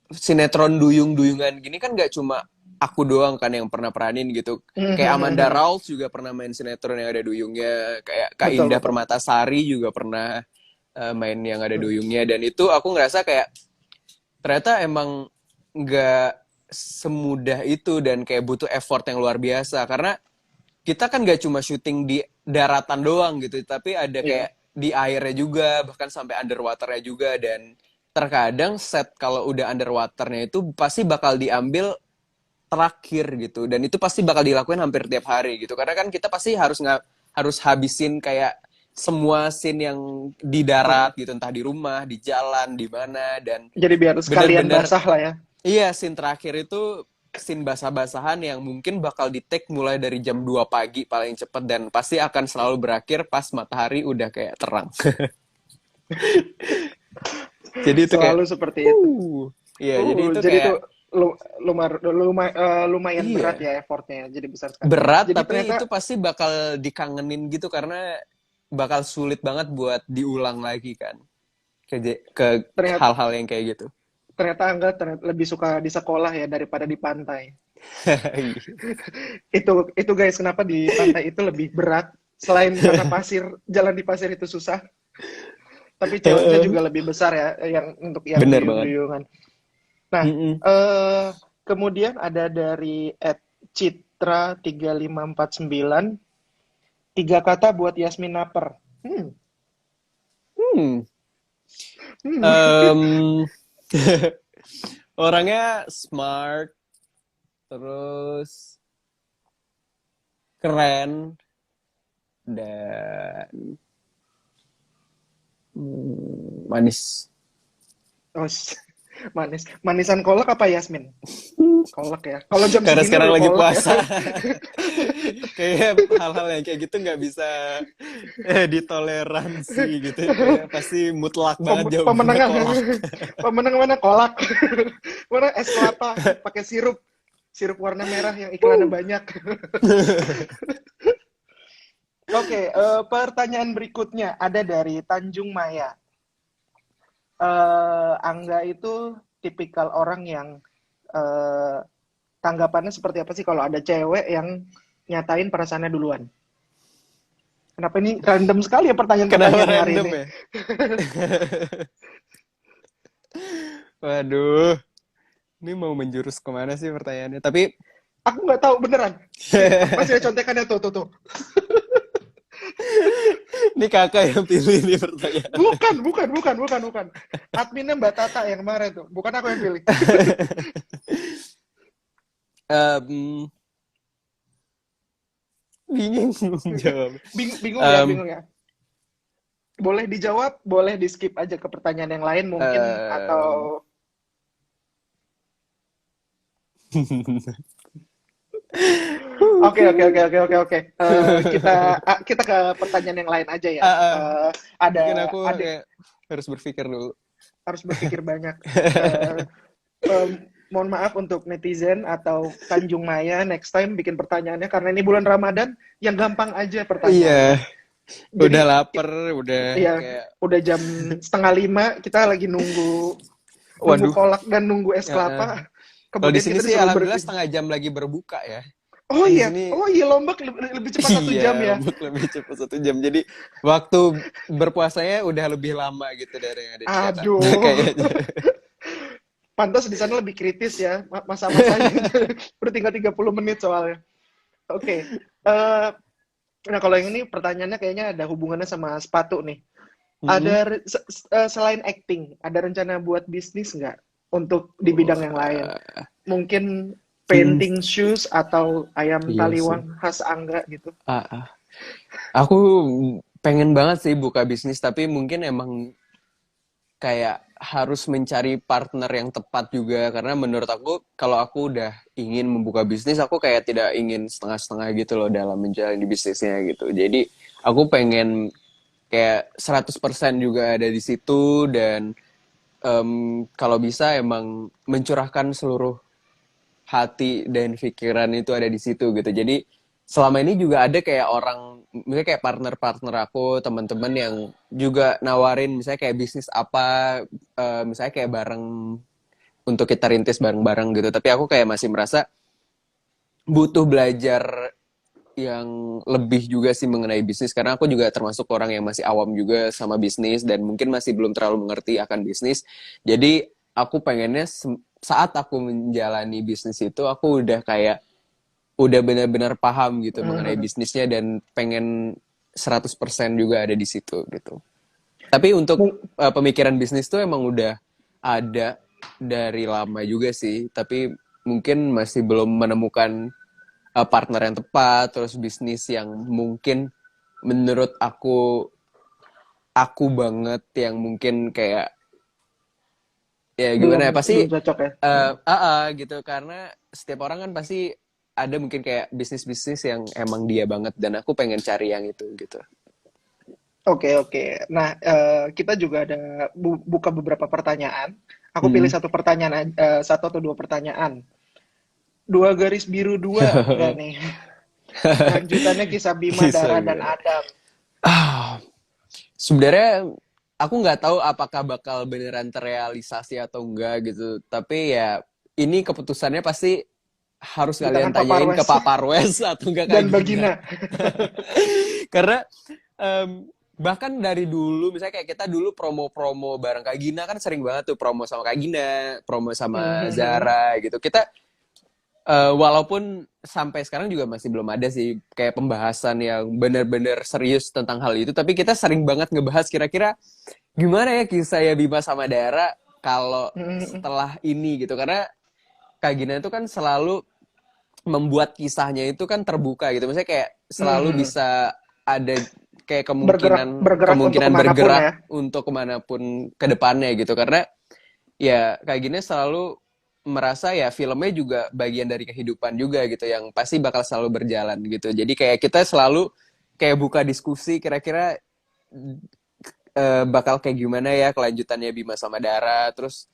sinetron duyung-duyungan gini kan gak cuma aku doang kan yang pernah peranin gitu. Kayak Amanda Hmm. Rawls juga pernah main sinetron yang ada duyungnya. Kayak Kak Betul, Indah betul. Permatasari juga pernah main yang ada duyungnya. Dan itu aku ngerasa kayak ternyata emang nggak semudah itu, dan kayak butuh effort yang luar biasa. Karena kita kan gak cuma syuting di daratan doang gitu, tapi ada Iya. kayak di airnya juga, bahkan sampai underwaternya juga. Dan terkadang set kalau udah underwaternya itu pasti bakal diambil terakhir gitu, dan itu pasti bakal dilakuin hampir tiap hari gitu, karena kan kita pasti harus habisin kayak semua scene yang di darat gitu, entah di rumah, di jalan, di mana. Dan Jadi biar sekalian bener-bener basah lah ya. iya, scene terakhir itu scene basah-basahan yang mungkin bakal di-take mulai dari jam 2 pagi paling cepet, dan pasti akan selalu berakhir pas matahari udah kayak terang. Jadi itu kayak, Selalu seperti itu. iya, jadi itu Jadi itu kayak, lumayan berat iya, ya effortnya. Jadi besar sekali. berat, Jadi tapi ternyata itu pasti bakal dikangenin gitu, karena bakal sulit banget buat diulang lagi kan, ke ternyata hal-hal yang kayak gitu. ternyata Angga lebih suka di sekolah ya daripada di pantai. Itu guys, kenapa di pantai itu lebih berat? Selain karena jalan di pasir itu susah, tapi challenge-nya juga lebih besar ya, yang untuk yang Bener banget. duyung-duyungan. Nah, Mm-mm. kemudian ada dari Citra 3549, tiga kata buat Yasmin Naper. Hmm. Hmm. Em, orangnya smart, terus keren, dan manis. Oh, manis. Manisan kolak apa Yasmin? Kolak ya. Kalau jam Karena segini sekarang udah lagi kolak ya. puasa. Kayak hal-hal yang kayak gitu nggak bisa ditoleransi gitu. Kayak pasti mutlak banget jawabannya Pemenang kolak. pemenang mana kolak? Mana es kelapa pakai sirup warna merah yang iklannya banyak. Oke, pertanyaan berikutnya ada dari Tanjung Maya. Angga itu tipikal orang yang eh, tanggapannya seperti apa sih kalau ada cewek yang nyatain perasaannya duluan? Kenapa ini random sekali ya Kenapa pertanyaan-pertanyaannya hari random ini? ya? Waduh, ini mau menjurus kemana sih pertanyaannya? Tapi Aku nggak tahu beneran. Nih, masih ada contekannya tuh, tuh, tuh. ini kakak yang pilih nih pertanyaan. Bukan, bukan, bukan, bukan, bukan. Adminnya Mbak Tata yang kemarin tuh. Bukan aku yang pilih. Em, bingung belum jawab. Bingung ya, Em, bingung ya. Boleh dijawab, boleh di skip aja ke pertanyaan yang lain mungkin atau em, oke, oke, oke, oke, oke, oke. Kita ke pertanyaan yang lain aja ya. ah, ah, mungkin Ada aku adik kayak harus berpikir dulu. harus berpikir banyak. Eh, Mohon maaf untuk netizen atau Tanjung Maya next time bikin pertanyaannya karena ini bulan Ramadan yang gampang aja pertanyaannya. Iya, udah Jadi lapar, udah ya kayak, udah jam setengah lima kita lagi nunggu nunggu waduh. kolak dan nunggu es Ya, kelapa. kalau di Kemudian sini kita sih disuruh alhamdulillah berpikir. setengah jam lagi berbuka ya. Oh Di iya, sini oh iya Lombok lebih cepat 1 jam iya, ya. Lombok lebih cepat 1 jam. Jadi waktu berpuasanya udah lebih lama gitu dari yang ada di Jakarta Aduh, kayaknya. pantas di sana lebih kritis ya masa-masanya. Udah tinggal 30 menit soalnya. Oke. Eh, nah kalau yang ini pertanyaannya kayaknya ada hubungannya sama sepatu nih. Mm-mm. Selain acting, ada rencana buat bisnis nggak untuk di bidang yang lain? Wah, Mungkin hmm, painting shoes atau ayam iya sih. taliwang khas Angga gitu. Ah, ah. Aku pengen banget sih buka bisnis, tapi mungkin emang kayak harus mencari partner yang tepat juga karena menurut aku kalau aku udah ingin membuka bisnis aku kayak tidak ingin setengah-setengah gitu loh dalam menjalani bisnisnya gitu. Jadi aku pengen kayak 100% juga ada di situ dan kalau bisa emang mencurahkan seluruh hati dan pikiran itu ada di situ gitu. Jadi selama ini juga ada kayak orang, misalnya kayak partner-partner aku, teman-teman yang juga nawarin misalnya kayak bisnis apa, misalnya kayak bareng untuk kita rintis bareng-bareng gitu. Tapi aku kayak masih merasa butuh belajar yang lebih juga sih mengenai bisnis karena aku juga termasuk orang yang masih awam juga sama bisnis dan mungkin masih belum terlalu mengerti akan bisnis. Jadi aku pengennya saat aku menjalani bisnis itu aku udah kayak udah benar-benar paham gitu mengenai Mhm. bisnisnya dan pengen 100% juga ada di situ gitu. Tapi untuk Mung- pemikiran bisnis tuh emang udah ada dari lama juga sih, tapi mungkin masih belum menemukan partner yang tepat, terus bisnis yang mungkin menurut aku banget yang mungkin kayak ya belum gimana ya pasti belum cocok ya. gitu karena setiap orang kan pasti ada mungkin kayak bisnis-bisnis yang emang dia banget dan aku pengen cari yang itu gitu. Oke, oke. Nah, kita juga ada buka beberapa pertanyaan. Aku pilih Hmm. satu pertanyaan, satu atau dua pertanyaan. Dua garis biru dua, nggak nih? Lanjutannya kisah Bima, Bisa Dara, dan gitu. Adam. Ah, sebenarnya aku nggak tahu apakah bakal beneran terrealisasi atau enggak gitu. Tapi ya ini keputusannya pasti harus Di kalian tangan Pak tanyain ke Parwes Pak Parwes atau enggak Kak dan Gina. Bagina. Karena bahkan dari dulu misalnya kayak kita dulu promo-promo bareng Kak Gina kan sering banget tuh promo sama Kak Gina, promo sama Mhm. Zara gitu. Kita walaupun sampai sekarang juga masih belum ada sih kayak pembahasan yang benar-benar serius tentang hal itu, tapi kita sering banget ngebahas kira-kira gimana ya kisah ya Bima sama Dara kalau Mhm. setelah ini gitu. Karena Kak Gina itu kan selalu membuat kisahnya itu kan terbuka gitu. Maksudnya kayak selalu Mhm. bisa ada kayak Bergerak kemungkinan bergerak untuk kemungkinan kemanapun ya. bergerak untuk kemanapun ke depannya gitu. Karena ya kayak gini selalu merasa ya filmnya juga bagian dari kehidupan juga gitu yang pasti bakal selalu berjalan gitu. Jadi kayak kita selalu kayak buka diskusi kira-kira bakal kayak gimana ya kelanjutannya Bima sama Dara. Terus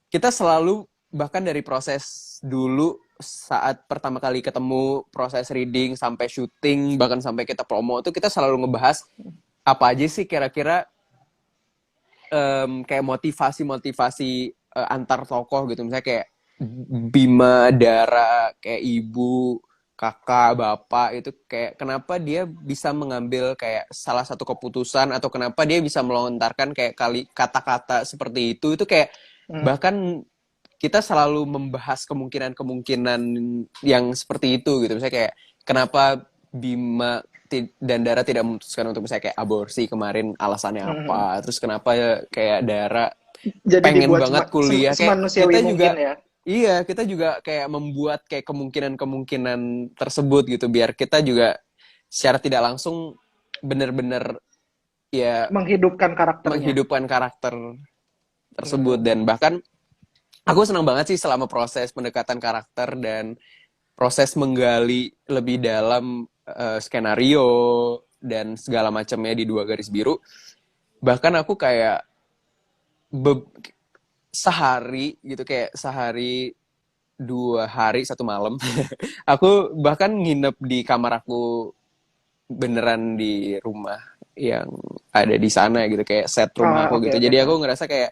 kita selalu bahkan dari proses dulu saat pertama kali ketemu, proses reading sampai syuting, bahkan sampai kita promo tuh kita selalu ngebahas apa aja sih kira-kira kayak motivasi-motivasi antar tokoh gitu. Misalnya kayak Bima, Dara, kayak ibu, kakak, bapak itu kayak kenapa dia bisa mengambil kayak salah satu keputusan atau kenapa dia bisa melontarkan kayak kata-kata seperti itu kayak Hmm. bahkan kita selalu membahas kemungkinan-kemungkinan yang seperti itu gitu. Misalnya kayak kenapa Bima dan Dara tidak memutuskan untuk misalnya kayak aborsi kemarin alasannya Hmm. apa. Terus kenapa ya kayak Dara Jadi pengen dibuat banget kuliah. Kayak semanusiawi kita mungkin juga, ya. iya kita juga kayak membuat kayak kemungkinan-kemungkinan tersebut gitu. Biar kita juga secara tidak langsung bener-bener ya Menghidupkan karakternya. menghidupkan karakter tersebut. Hmm. Dan bahkan aku senang banget sih selama proses pendekatan karakter dan proses menggali lebih dalam skenario dan segala macamnya di Dua Garis Biru. Bahkan aku kayak be- sehari gitu kayak sehari 2 hari 1 malam aku bahkan nginep di kamar aku beneran di rumah yang ada di sana gitu kayak set rumah Ah, aku oke gitu. oke. Jadi aku Ah. ngerasa kayak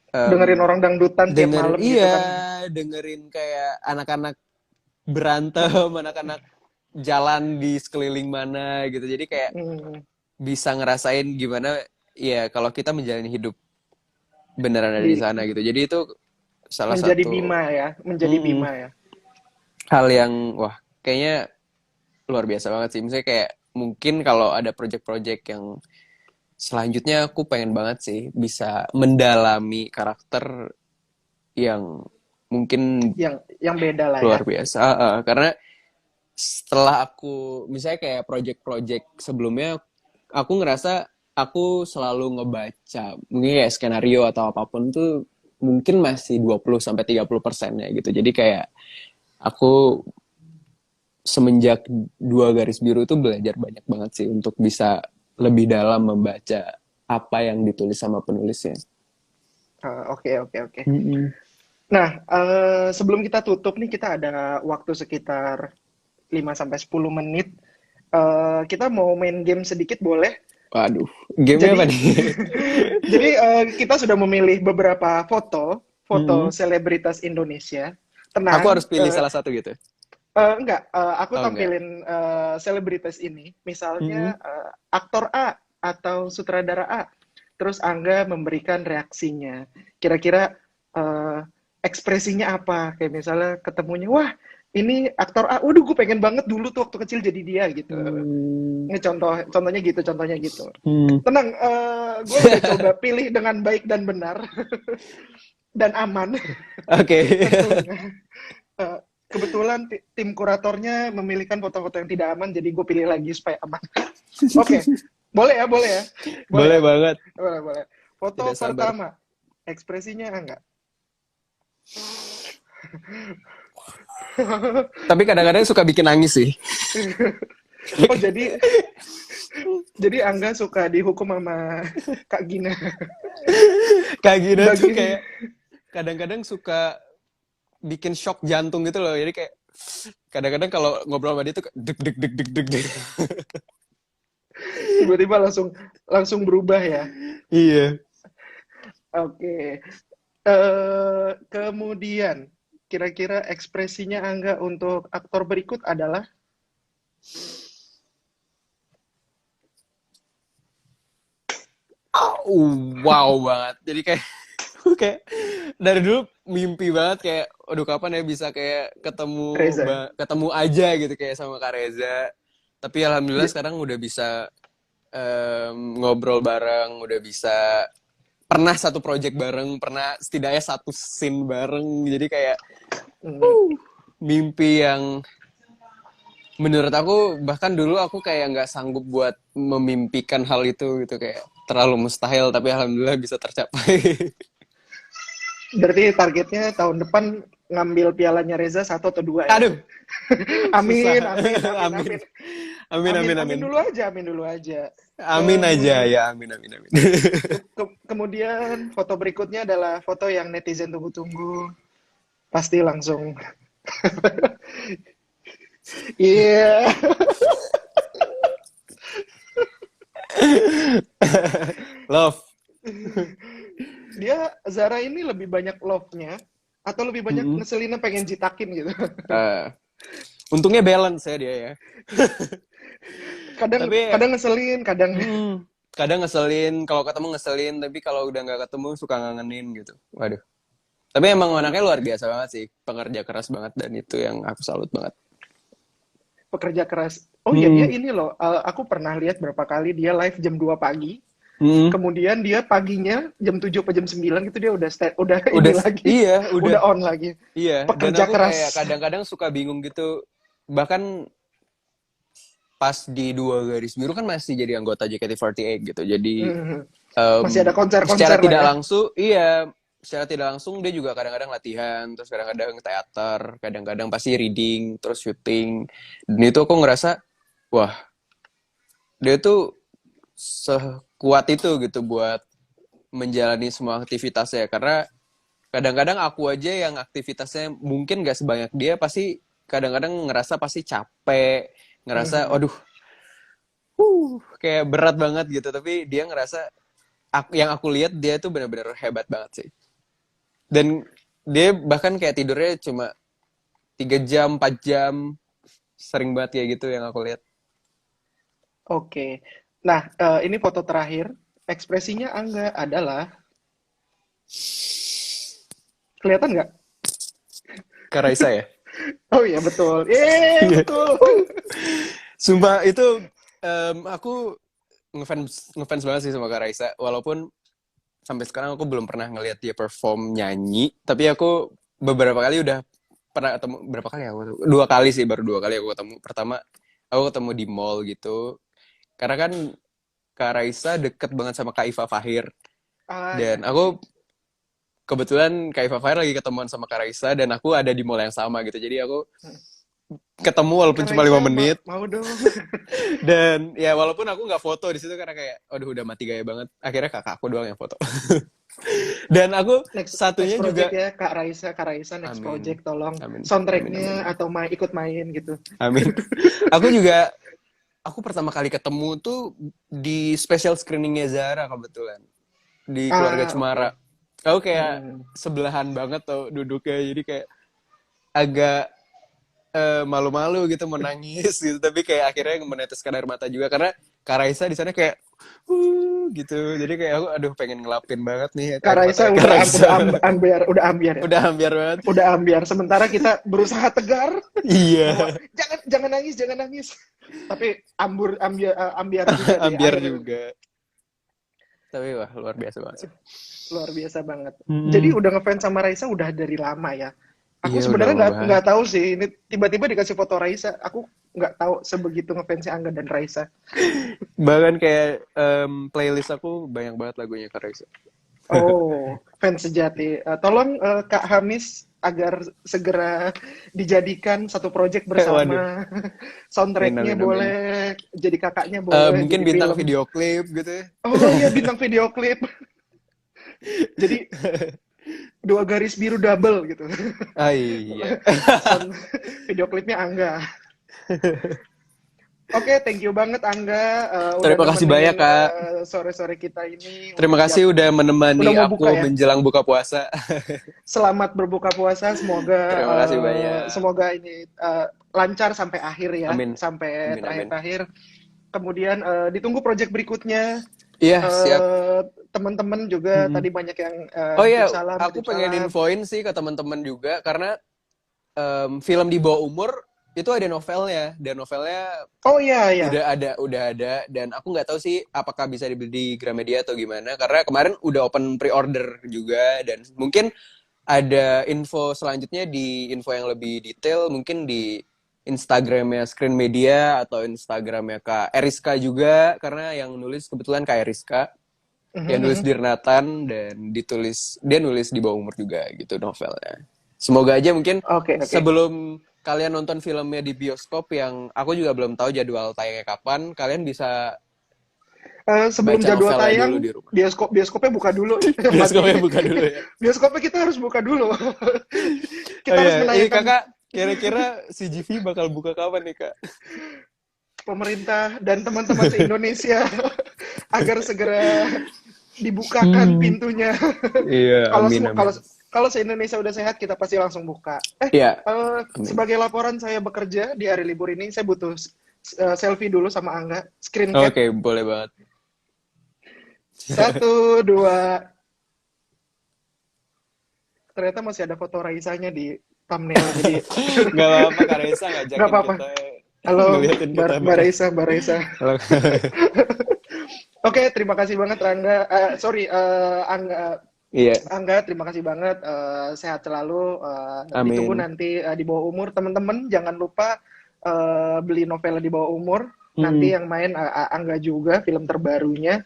Dengerin orang dangdutan tiap dengerin, malam gitu iya kan. dengerin kayak anak-anak berantem, anak-anak jalan di sekeliling mana gitu. Jadi kayak Hmm. bisa ngerasain gimana ya kalau kita menjalani hidup beneran ada di Di sana gitu. Jadi itu salah menjadi satu Bima ya, menjadi mm-mm, Bima ya. hal yang wah kayaknya luar biasa banget sih. Misalnya kayak mungkin kalau ada project-project yang selanjutnya aku pengen banget sih bisa mendalami karakter yang mungkin Yang beda lah ya. luar biasa. Karena setelah aku misalnya kayak project-project sebelumnya aku ngerasa aku selalu ngebaca mungkin kayak skenario atau apapun tuh mungkin masih 20-30% ya gitu. Jadi kayak aku semenjak Dua Garis Biru tuh belajar banyak banget sih untuk bisa lebih dalam membaca apa yang ditulis sama penulisnya. Ah, oke oke oke. Mm-mm. Nah, sebelum kita tutup nih kita ada waktu sekitar 5 sampai 10 menit. Kita mau main game sedikit boleh? Waduh, gamenya apa Jadi nih? jadi kita sudah memilih beberapa foto, foto Mm-mm. selebritas Indonesia. Aku Tenang, harus pilih salah satu gitu. enggak, aku Oh enggak. tampilin selebritas ini, misalnya Mm-mm. aktor A atau sutradara A. Terus Angga memberikan reaksinya. Kira-kira eh, ekspresinya apa? Kayak misalnya ketemunya, wah ini aktor A, waduh gue pengen banget dulu tuh waktu kecil jadi dia gitu. Hmm. Ini contohnya gitu. Hmm. Tenang, gue udah coba pilih dengan baik dan benar dan aman Oke. tentunya. Eh, Kebetulan tim kuratornya memilihkan foto-foto yang tidak aman, jadi gue pilih lagi supaya aman. Oke, boleh ya, boleh ya, boleh Boleh ya, banget. boleh, boleh. Tidak Foto sabar. pertama, ekspresinya enggak. Tapi kadang-kadang suka bikin nangis sih. Oh jadi Angga suka dihukum sama Kak Gina Kak Gina tuh bagi kayak kadang-kadang suka bikin shock jantung gitu loh. Jadi kayak kadang-kadang kalau ngobrol sama dia tuh deg deg deg deg deg deg. tiba-tiba langsung langsung berubah ya. Iya. Oke. Kemudian kira-kira ekspresinya Angga untuk aktor berikut adalah Wow banget. Jadi kayak kayak dari dulu mimpi banget kayak aduh kapan ya bisa kayak Reza. ketemu aja gitu kayak sama Kak Reza. Tapi alhamdulillah J- sekarang udah bisa ngobrol bareng, udah bisa pernah satu project bareng, pernah setidaknya satu scene bareng. Jadi kayak hmm, mimpi yang menurut aku bahkan dulu aku kayak nggak sanggup buat memimpikan hal itu gitu kayak terlalu mustahil tapi alhamdulillah bisa tercapai. Berarti targetnya tahun depan ngambil pialanya Reza satu atau dua ya. Aduh, susah. Amin, amin, amin, Amin. amin. Amin, Amin, amin, amin amin. dulu aja, amin dulu aja. Amin aja Kemudian, ya, amin, amin, amin. kemudian foto berikutnya adalah foto yang netizen tunggu-tunggu. Pasti langsung. Iya. Love. Dia Zara ini lebih banyak love-nya atau lebih banyak Mm-mm. ngeselinnya pengen jitakin gitu. Eh, untungnya balance ya dia ya. Kadang Tapi kadang ngeselin, kadang kadang ngeselin, kalau ketemu ngeselin, tapi kalau udah nggak ketemu suka ngangenin gitu. Waduh. Tapi emang anaknya luar biasa banget sih, pekerja keras banget dan itu yang aku salut banget. pekerja keras. Oh iya, dia Hmm. ini loh. Aku pernah lihat berapa kali dia live jam 2 pagi. Hmm. Kemudian dia paginya jam 7 atau jam 9 gitu dia udah ini Udah, lagi. iya, udah, Udah on lagi. iya. Dan Pekerja aku kayak keras. kadang-kadang suka bingung gitu. Bahkan pas di Dua Garis Biru kan masih jadi anggota JKT48 gitu. Jadi Hmm. Masih ada secara konser-konser lah tidak ya. langsung, iya, secara tidak langsung dia juga kadang-kadang latihan, terus kadang-kadang teater, kadang-kadang pasti reading, terus syuting. Dan itu aku ngerasa, wah, dia tuh sekuat itu gitu buat menjalani semua aktivitasnya. Karena kadang-kadang aku aja yang aktivitasnya mungkin gak sebanyak dia, pasti kadang-kadang ngerasa pasti capek, ngerasa, Hmm. aduh, kayak berat banget gitu. Tapi dia ngerasa, yang aku lihat dia tuh benar-benar hebat banget sih. Dan dia bahkan kayak tidurnya cuma 3 jam, 4 jam. Sering banget kayak gitu yang aku lihat. Oke. Nah, ini foto terakhir. Ekspresinya Angga adalah kelihatan nggak? Kak Raisa ya? Oh iya betul. Iya. Betul. Sumpah itu aku ngefans banget sih sama Kak Raisa. Walaupun sampai sekarang aku belum pernah ngelihat dia perform nyanyi. Tapi aku beberapa kali udah pernah ketemu. Berapa kali aku? 2 kali sih, baru 2 kali aku ketemu. Pertama, aku ketemu di mall gitu. Karena kan Kak Raisa deket banget sama Kak Iva Fahir. Ah ya. Dan aku kebetulan Kak Iva Fahir lagi ketemuan sama Kak Raisa dan aku ada di mall yang sama gitu. Jadi aku ketemu walaupun Kak cuma 5 Raisa menit mau dong. dan ya walaupun aku nggak foto di situ karena kayak aduh udah mati gaya banget. Akhirnya kakak aku doang yang foto. Dan aku Next satunya project juga ya Kak Raisa next amin. project tolong Amin. Amin amin soundtracknya amin. atau ikut main gitu. Amin. Aku juga aku pertama kali ketemu tuh di special screeningnya Zara kebetulan di Keluarga Ah oke. Cemara. Aku kayak Hmm. sebelahan banget tuh duduknya jadi kayak agak malu-malu gitu menangis gitu tapi kayak akhirnya meneteskan air mata juga karena Kak Raisa di sana kayak gitu jadi kayak aku aduh pengen ngelapin banget nih Kak air Raisa matanya Kak Raisa udah ambiar ya. udah hampir banget Udah ambiar. Sementara kita berusaha tegar bahwa iya jangan jangan nangis, jangan nangis. Tapi ambiar juga di ambiar air. juga tapi wah luar biasa banget sih Luar biasa banget. Jadi hmm. udah ngefans sama Raisa udah dari lama ya. Aku Iya udah sebenarnya lama nggak banget tahu sih. Ini tiba-tiba dikasih foto Raisa. Aku nggak tahu sebegitu ngefansnya Angga dan Raisa. bahkan kayak playlist aku banyak banget lagunya Kak Raisa Oh, fans sejati. Tolong Kak Hamis agar segera dijadikan satu project waduh bersama. amin Soundtracknya amin amin boleh, jadi kakaknya boleh, mungkin jadi bintang film. video klip gitu ya Oh iya, bintang video klip. Jadi dua garis biru double gitu. ah iya Sound video klipnya Angga. Oke, thank you banget Angga udah terima kasih banyak nemenin Kak. sore-sore kita ini Terima untuk kasih udah udah menemani mau buka aku ya. menjelang buka puasa. Selamat berbuka puasa, semoga Terima kasih banyak. semoga ini lancar sampai akhir ya, Amin. sampai Amin, amin. terakhir-terakhir. Kemudian ditunggu project berikutnya. Iya, siap. Teman-teman juga Mm-mm. tadi banyak yang Oh iya, aku titip pengen salam. infoin sih ke teman-teman juga karena film di bawah umur itu ada novelnya dan novelnya Oh iya ya. udah ada dan aku nggak tahu sih apakah bisa dibeli di Gramedia atau gimana karena kemarin udah open pre-order juga dan mungkin ada info selanjutnya di info yang lebih detail mungkin di Instagramnya Screen Media atau Instagramnya Kak Eriska juga karena yang nulis kebetulan Kak Eriska yang nulis Dirnatan dan dia nulis di bawah umur juga gitu novelnya. Semoga aja mungkin Oke, oke. sebelum kalian nonton filmnya di bioskop yang aku juga belum tahu jadwal tayangnya kapan, kalian bisa Sebelum baca jadwal novelnya dulu tayang, di rumah. bioskopnya buka dulu. Mati. Bioskopnya buka dulu ya. Bioskopnya kita harus buka dulu. Oh Kita harus iya, menayangkan kakak Kira-kira CGV bakal buka kapan nih, Kak? Pemerintah dan teman-teman se-Indonesia agar segera dibukakan Hmm. pintunya. Iya, Kalau amin semua amin. kalau se-Indonesia udah sehat, kita pasti langsung buka. Iya, amin. Sebagai laporan saya bekerja di hari libur ini, saya butuh selfie dulu sama Angga, screen cap. Oke, boleh banget. Satu, dua. Ternyata masih ada foto Raisanya di thumbnail, jadi Gak apa-apa, Kak Reza nggak ngajakin apa-apa. kita, Halo, ngeliatin kita Mbak bakal. Raisa, Mbak Raisa. Halo. Oke, terima kasih banget Rangga. Sorry, Angga. Iya, Angga, terima kasih banget. Sehat selalu. Ditunggu amin. nanti di bawah umur. Teman-teman, jangan lupa beli novel di bawah umur. Nanti Mm-mm. yang main Angga juga, film terbarunya.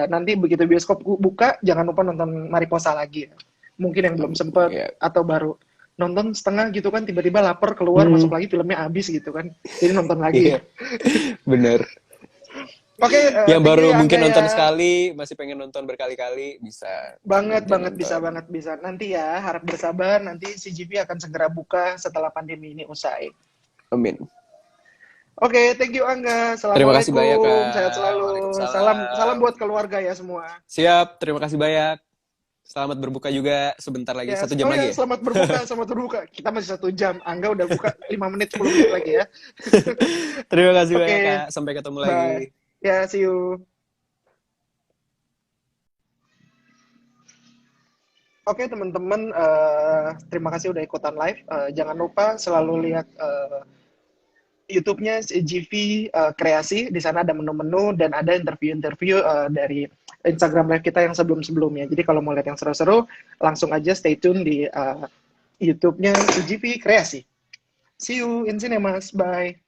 Nanti begitu bioskop buka, jangan lupa nonton Mariposa lagi. Mungkin yang belum sempet, Iya. atau baru nonton setengah gitu kan, tiba-tiba lapar, keluar, masuk Mm, lagi, filmnya habis gitu kan. Jadi nonton lagi iya, ya. bener. Oke, Yang thank baru you ya mungkin Angga ya. nonton sekali, masih pengen nonton berkali-kali, bisa Banget, nanti banget, bisa nonton. banget, bisa. Nanti ya, harap bersabar, nanti CGV akan segera buka setelah pandemi ini usai. Amin. Oke, thank you Angga. Terima kasih banyak, Assalamualaikum, sehat Kak. selalu. Salam, salam Waalaikumsalam. buat keluarga ya semua. Siap, terima kasih banyak. Selamat berbuka juga sebentar lagi, Ya, 1 jam oh ya, lagi ya. selamat berbuka, selamat berbuka. Kita masih 1 jam. Angga udah buka 5 menit, 10 menit lagi ya. Terima kasih banyak, Kak. Oke, Sampai ketemu lagi. bye. Ya, see you. Oke, teman-teman, terima kasih udah ikutan live. Jangan lupa selalu lihat YouTube-nya GV Kreasi. Di sana ada menu-menu dan ada interview-interview dari Instagram live kita yang sebelum-sebelumnya. Jadi kalau mau lihat yang seru-seru, langsung aja stay tune di YouTube-nya GV Kreasi. See you in cinemas. Bye.